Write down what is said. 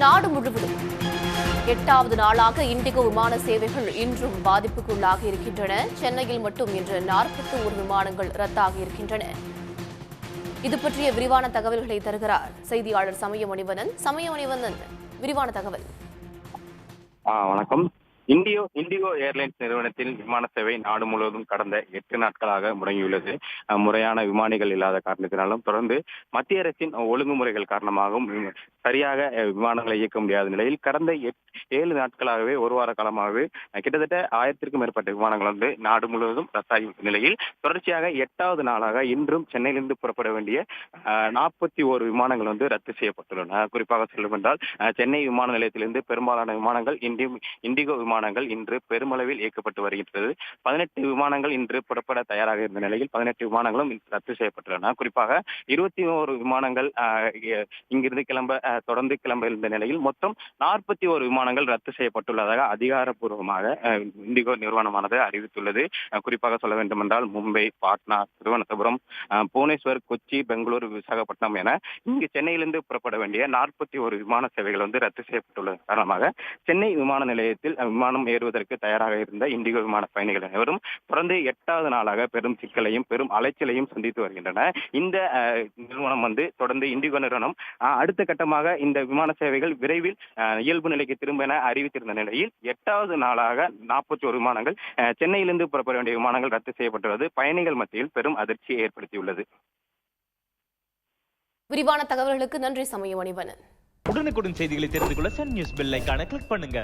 நாடு முழுவதும் 8வது நாளாக இண்டிகோ விமான சேவைகள் இன்றும் பாதிப்புக்குள்ளாகி இருக்கின்றன. சென்னையில் மட்டும் இன்று 41 விமானங்கள் ரத்தாகி இருக்கின்றன. இது பற்றிய விரிவான தகவல்களை தருகிறார் செய்தியாளர் சமயமணிவண்ணன். விரிவான தகவல். வணக்கம். இண்டிகோ ஏர்லைன்ஸ் நிறுவனத்தில் விமான சேவை நாடு முழுவதும் கடந்த 8 நாட்களாக முடங்கியுள்ளது. முறையான விமானிகள் இல்லாத காரணத்தினாலும் தொடர்ந்து மத்திய அரசின் ஒழுங்குமுறைகள் காரணமாகவும் சரியாக விமானங்களை இயக்க முடியாத நிலையில் கடந்த 7 நாட்களாகவே ஒரு வார காலமாகவே கிட்டத்தட்ட 1000க்கும் மேற்பட்ட விமானங்கள் நாடு முழுவதும் ரத்தாகியுள்ள நிலையில் தொடர்ச்சியாக 8வது நாளாக இன்றும் சென்னையிலிருந்து புறப்பட வேண்டிய 41 விமானங்கள் ரத்து செய்யப்பட்டுள்ளன. குறிப்பாக சொல்லும் என்றால் சென்னை விமான நிலையத்திலிருந்து பெரும்பாலான விமானங்கள் இண்டிகோ விமானங்கள் இன்று பெருமளவில் இயக்கப்பட்டு வருகின்றது. 18 விமானங்கள் இன்று புறப்பட தயாராக இருந்த நிலையில் 18 விமானங்களும் ரத்து செய்யப்பட்டுள்ளன. குறிப்பாக 21 விமானங்கள் இங்கிருந்து தொடர்ந்து கிளம்ப இருந்த நிலையில் மொத்தம் 41 விமானங்கள் ரத்து செய்யப்பட்டுள்ளதாக அதிகாரப்பூர்வமாக இண்டிகோ நிறுவனமானது அறிவித்துள்ளது. குறிப்பாக சொல்ல வேண்டும் என்றால் மும்பை, பாட்னா, திருவனந்தபுரம், புவனேஸ்வர், கொச்சி, பெங்களூரு, விசாகப்பட்டினம் என இங்கு சென்னையிலிருந்து புறப்பட வேண்டிய 41 விமான சேவைகள் ரத்து செய்யப்பட்டுள்ளது காரணமாக சென்னை விமான நிலையத்தில் விமானம் ஏறுவதற்கு தயாராக இருந்த இண்டிகோ விமான பயணிகள் அனைவரும் தொடர்ந்து 8வது நாளாக பெரும் சிக்கலையும் பெரும் அலைச்சலையும் சந்தித்து வருகின்றன. இந்த நிறுவனம் தொடர்ந்து இண்டிகோ நிறுவனம் அடுத்த கட்டமாக இந்த விமான சேவைகள் விரைவில் இயல்பு நிலைக்கு திரும்ப என அறிவித்திருந்த நிலையில் 8வது நாளாக 41 விமானங்கள் சென்னையிலிருந்து புறப்பட வேண்டிய விமானங்கள் ரத்து செய்யப்பட்டுள்ளது பயணிகள் மத்தியில் பெரும் அதிர்ச்சியை ஏற்படுத்தியுள்ளது. விரிவான தகவல்களுக்கு நன்றி சமயமணிவண்ணன். உடனுக்குடன் செய்திகளை தெரிந்து கொள்ள சன் நியூஸ் பெல் ஐகானை கிளிக் பண்ணுங்க.